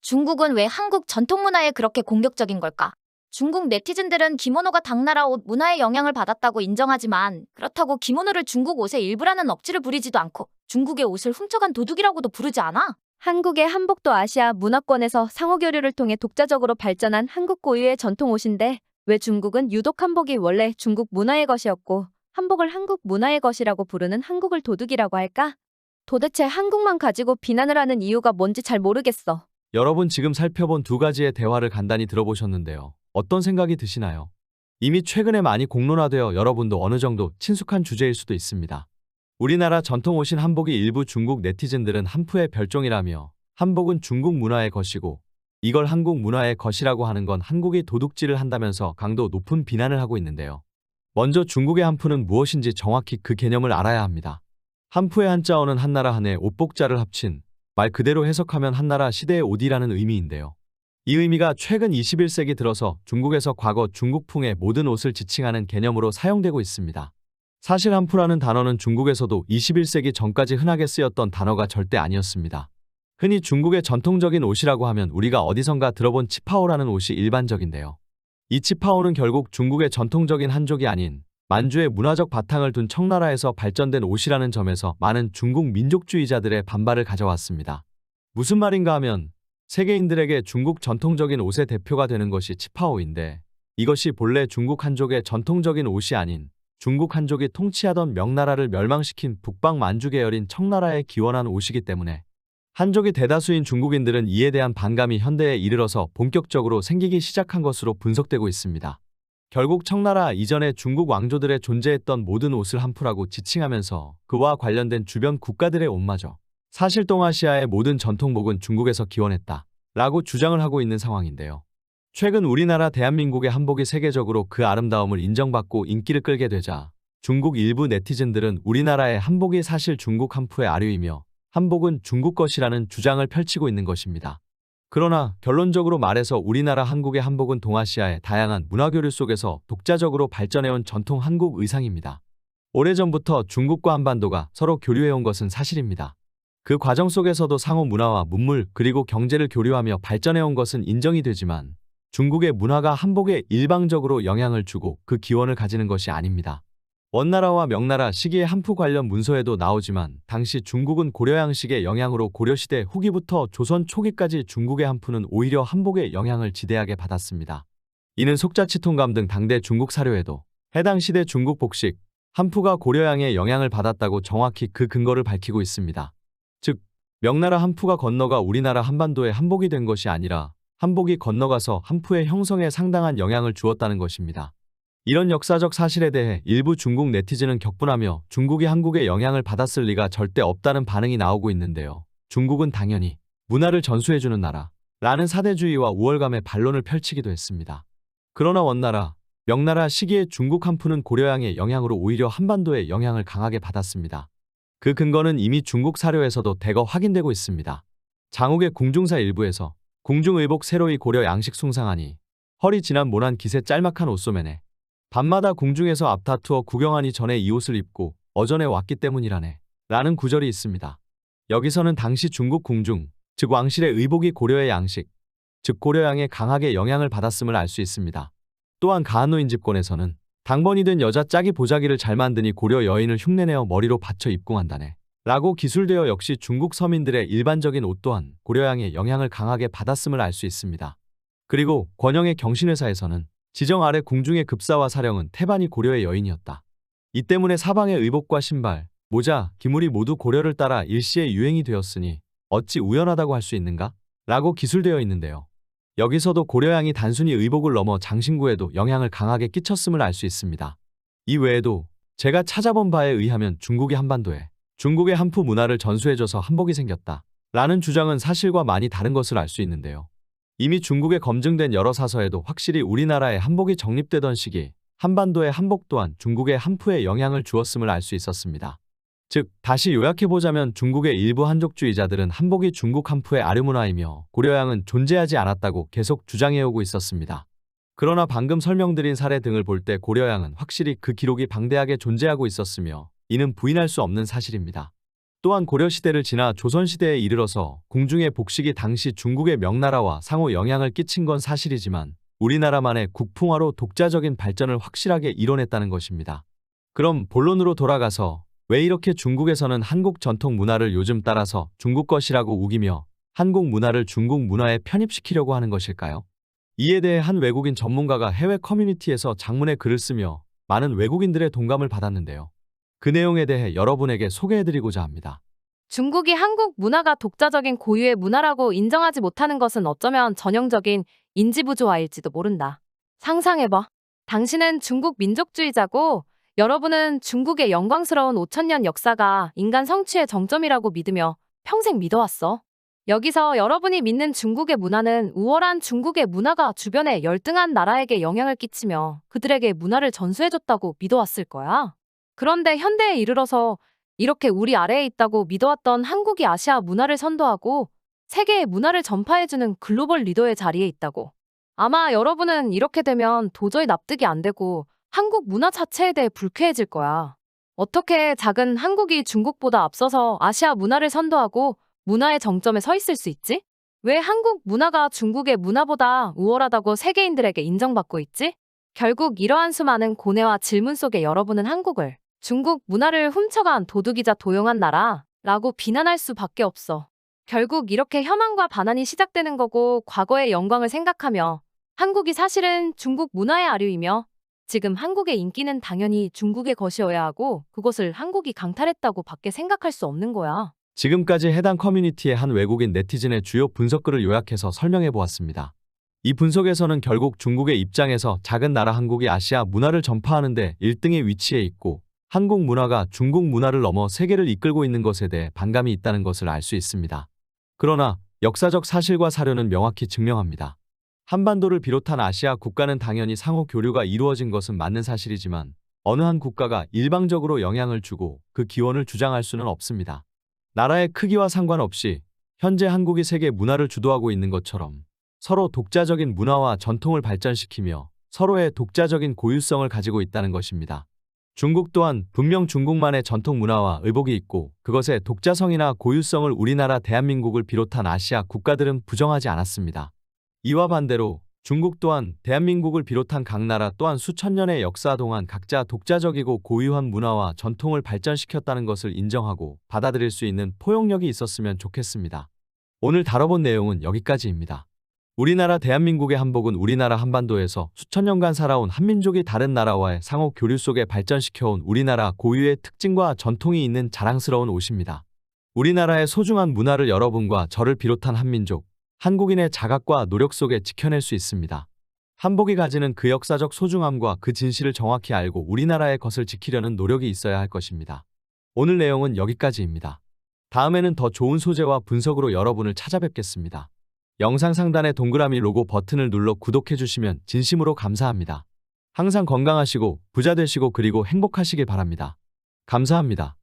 중국은 왜 한국 전통 문화에 그렇게 공격적인 걸까? 중국 네티즌들은 기모노가 당나라 옷 문화에 영향을 받았다고 인정하지만 그렇다고 기모노를 중국 옷의 일부라는 억지를 부리지도 않고 중국의 옷을 훔쳐간 도둑이라고도 부르지 않아. 한국의 한복도 아시아 문화권에서 상호교류를 통해 독자적으로 발전한 한국 고유의 전통 옷인데 왜 중국은 유독 한복이 원래 중국 문화의 것이었고 한복을 한국 문화의 것이라고 부르는 한국을 도둑이라고 할까? 도대체 한국만 가지고 비난을 하는 이유가 뭔지 잘 모르겠어. 여러분 지금 살펴본 두 가지의 대화를 간단히 들어보셨는데요. 어떤 생각이 드시나요? 이미 최근에 많이 공론화되어 여러분도 어느 정도 친숙한 주제일 수도 있습니다. 우리나라 전통 옷인 한복이 일부 중국 네티즌들은 한푸의 별종이라며 한복은 중국 문화의 것이고 이걸 한국 문화의 것이라고 하는 건 한국이 도둑질을 한다면서 강도 높은 비난을 하고 있는데요. 먼저 중국의 한푸는 무엇인지 정확히 그 개념을 알아야 합니다. 한푸의 한자어는 한나라 한의 옷복자를 합친 말 그대로 해석하면 한나라 시대의 옷이라는 의미인데요. 이 의미가 최근 21세기 들어서 중국에서 과거 중국풍의 모든 옷을 지칭하는 개념으로 사용되고 있습니다. 사실 한푸라는 단어는 중국에서도 21세기 전까지 흔하게 쓰였던 단어가 절대 아니었습니다. 흔히 중국의 전통적인 옷이라고 하면 우리가 어디선가 들어본 치파오라는 옷이 일반적인데요. 이 치파오는 결국 중국의 전통적인 한족이 아닌 만주의 문화적 바탕을 둔 청나라에서 발전된 옷이라는 점에서 많은 중국 민족주의자들의 반발을 가져왔습니다. 무슨 말인가 하면 세계인들에게 중국 전통적인 옷의 대표가 되는 것이 치파오인데 이것이 본래 중국 한족의 전통적인 옷이 아닌 중국 한족이 통치하던 명나라를 멸망시킨 북방 만주 계열인 청나라에 기원한 옷이기 때문에 한족이 대다수인 중국인들은 이에 대한 반감이 현대에 이르러서 본격적으로 생기기 시작한 것으로 분석되고 있습니다. 결국 청나라 이전의 중국 왕조들의 존재했던 모든 옷을 한푸라고 지칭하면서 그와 관련된 주변 국가들의 옷마저 사실 동아시아의 모든 전통복은 중국에서 기원했다 라고 주장을 하고 있는 상황인데요. 최근 우리나라 대한민국의 한복이 세계적으로 그 아름다움을 인정받고 인기를 끌게 되자 중국 일부 네티즌들은 우리나라의 한복이 사실 중국 한푸의 아류이며 한복은 중국 것이라는 주장을 펼치고 있는 것입니다. 그러나 결론적으로 말해서 우리나라 한국의 한복은 동아시아의 다양한 문화교류 속에서 독자적으로 발전해온 전통 한국 의상입니다. 오래전부터 중국과 한반도가 서로 교류해온 것은 사실입니다. 그 과정 속에서도 상호 문화와 문물 그리고 경제를 교류하며 발전해온 것은 인정이 되지만 중국의 문화가 한복에 일방적으로 영향을 주고 그 기원을 가지는 것이 아닙니다. 원나라와 명나라 시기의 한푸 관련 문서에도 나오지만 당시 중국은 고려양식의 영향으로 고려시대 후기부터 조선 초기까지 중국의 한푸는 오히려 한복의 영향을 지대하게 받았습니다. 이는 속자치통감 등 당대 중국 사료에도 해당 시대 중국 복식, 한푸가 고려양의 영향을 받았다고 정확히 그 근거를 밝히고 있습니다. 즉, 명나라 한푸가 건너가 우리나라 한반도의 한복이 된 것이 아니라 한복이 건너가서 한푸의 형성에 상당한 영향을 주었다는 것입니다. 이런 역사적 사실에 대해 일부 중국 네티즌은 격분하며 중국이 한국에 영향을 받았을 리가 절대 없다는 반응이 나오고 있는데요. 중국은 당연히 문화를 전수해주는 나라 라는 사대주의와 우월감의 반론을 펼치기도 했습니다. 그러나 원나라, 명나라 시기의 중국 한푸는 고려양의 영향으로 오히려 한반도에 영향을 강하게 받았습니다. 그 근거는 이미 중국 사료에서도 대거 확인되고 있습니다. 장욱의 궁중사 일부에서 궁중의복 새로이 고려 양식 숭상하니 허리 지난 모난 기세 짤막한 옷소매네 밤마다 궁중에서 앞다투어 구경하니 전에 이 옷을 입고 어전에 왔기 때문이라네 라는 구절이 있습니다. 여기서는 당시 중국 궁중, 즉 왕실의 의복이 고려의 양식, 즉 고려양에 강하게 영향을 받았음을 알 수 있습니다. 또한 가한노인 집권에서는 당번이 된 여자 짝이 보자기를 잘 만드니 고려 여인을 흉내내어 머리로 받쳐 입궁한다네 라고 기술되어 역시 중국 서민들의 일반적인 옷 또한 고려양의 영향을 강하게 받았음을 알 수 있습니다. 그리고 권영의 경신회사에서는 지정 아래 궁중의 급사와 사령은 태반이 고려의 여인이었다. 이 때문에 사방의 의복과 신발, 모자, 기물이 모두 고려를 따라 일시에 유행이 되었으니 어찌 우연하다고 할 수 있는가? 라고 기술되어 있는데요. 여기서도 고려양이 단순히 의복을 넘어 장신구에도 영향을 강하게 끼쳤음을 알 수 있습니다. 이 외에도 제가 찾아본 바에 의하면 중국이 한반도에 중국의 한푸 문화를 전수해줘서 한복이 생겼다 라는 주장은 사실과 많이 다른 것을 알 수 있는데요. 이미 중국에 검증된 여러 사서에도 확실히 우리나라의 한복이 정립되던 시기 한반도의 한복 또한 중국의 한푸에 영향을 주었음을 알 수 있었습니다. 즉 다시 요약해보자면 중국의 일부 한족주의자들은 한복이 중국 한푸의 아류문화이며 고려양은 존재하지 않았다고 계속 주장해오고 있었습니다. 그러나 방금 설명드린 사례 등을 볼 때 고려양은 확실히 그 기록이 방대하게 존재하고 있었으며 이는 부인할 수 없는 사실입니다. 또한 고려시대를 지나 조선시대에 이르러서 궁중의 복식이 당시 중국의 명나라와 상호 영향을 끼친 건 사실이지만 우리나라만의 국풍화로 독자적인 발전을 확실하게 이뤄냈다는 것입니다. 그럼 본론으로 돌아가서 왜 이렇게 중국에서는 한국 전통 문화를 요즘 따라서 중국 것이라고 우기며 한국 문화를 중국 문화에 편입시키려고 하는 것일까요? 이에 대해 한 외국인 전문가가 해외 커뮤니티에서 장문의 글을 쓰며 많은 외국인들의 동감을 받았는데요. 그 내용에 대해 여러분에게 소개해드리고자 합니다. 중국이 한국 문화가 독자적인 고유의 문화라고 인정하지 못하는 것은 어쩌면 전형적인 인지부조화일지도 모른다. 상상해봐. 당신은 중국 민족주의자고 여러분은 중국의 영광스러운 5,000년 역사가 인간 성취의 정점이라고 믿으며 평생 믿어왔어. 여기서 여러분이 믿는 중국의 문화는 우월한 중국의 문화가 주변의 열등한 나라에게 영향을 끼치며 그들에게 문화를 전수해줬다고 믿어왔을 거야. 그런데 현대에 이르러서 이렇게 우리 아래에 있다고 믿어왔던 한국이 아시아 문화를 선도하고 세계의 문화를 전파해주는 글로벌 리더의 자리에 있다고. 아마 여러분은 이렇게 되면 도저히 납득이 안 되고 한국 문화 자체에 대해 불쾌해질 거야. 어떻게 작은 한국이 중국보다 앞서서 아시아 문화를 선도하고 문화의 정점에 서 있을 수 있지? 왜 한국 문화가 중국의 문화보다 우월하다고 세계인들에게 인정받고 있지? 결국 이러한 수많은 고뇌와 질문 속에 여러분은 한국을 중국 문화를 훔쳐간 도둑이자 도용한 나라라고 비난할 수밖에 없어. 결국 이렇게 혐한과 반한이 시작되는 거고 과거의 영광을 생각하며 한국이 사실은 중국 문화의 아류이며 지금 한국의 인기는 당연히 중국의 것이어야 하고 그것을 한국이 강탈했다고 밖에 생각할 수 없는 거야. 지금까지 해당 커뮤니티의 한 외국인 네티즌의 주요 분석글을 요약해서 설명해 보았습니다. 이 분석에서는 결국 중국의 입장에서 작은 나라 한국이 아시아 문화를 전파하는 데 1등의 위치에 있고 한국 문화가 중국 문화를 넘어 세계를 이끌고 있는 것에 대해 반감이 있다는 것을 알 수 있습니다. 그러나 역사적 사실과 사료는 명확히 증명합니다. 한반도를 비롯한 아시아 국가는 당연히 상호 교류가 이루어진 것은 맞는 사실이지만 어느 한 국가가 일방적으로 영향을 주고 그 기원을 주장할 수는 없습니다. 나라의 크기와 상관없이 현재 한국이 세계 문화를 주도하고 있는 것처럼 서로 독자적인 문화와 전통을 발전시키며 서로의 독자적인 고유성을 가지고 있다는 것입니다. 중국 또한 분명 중국만의 전통 문화와 의복이 있고 그것의 독자성이나 고유성을 우리나라 대한민국을 비롯한 아시아 국가들은 부정하지 않았습니다. 이와 반대로 중국 또한 대한민국을 비롯한 각 나라 또한 수천 년의 역사 동안 각자 독자적이고 고유한 문화와 전통을 발전시켰다는 것을 인정하고 받아들일 수 있는 포용력이 있었으면 좋겠습니다. 오늘 다뤄본 내용은 여기까지입니다. 우리나라 대한민국의 한복은 우리나라 한반도에서 수천 년간 살아온 한민족이 다른 나라와의 상호 교류 속에 발전시켜온 우리나라 고유의 특징과 전통이 있는 자랑스러운 옷입니다. 우리나라의 소중한 문화를 여러분과 저를 비롯한 한민족, 한국인의 자각과 노력 속에 지켜낼 수 있습니다. 한복이 가지는 그 역사적 소중함과 그 진실을 정확히 알고 우리나라의 것을 지키려는 노력이 있어야 할 것입니다. 오늘 내용은 여기까지입니다. 다음에는 더 좋은 소재와 분석으로 여러분을 찾아뵙겠습니다. 영상 상단의 동그라미 로고 버튼을 눌러 구독해주시면 진심으로 감사합니다. 항상 건강하시고 부자 되시고 그리고 행복하시길 바랍니다. 감사합니다.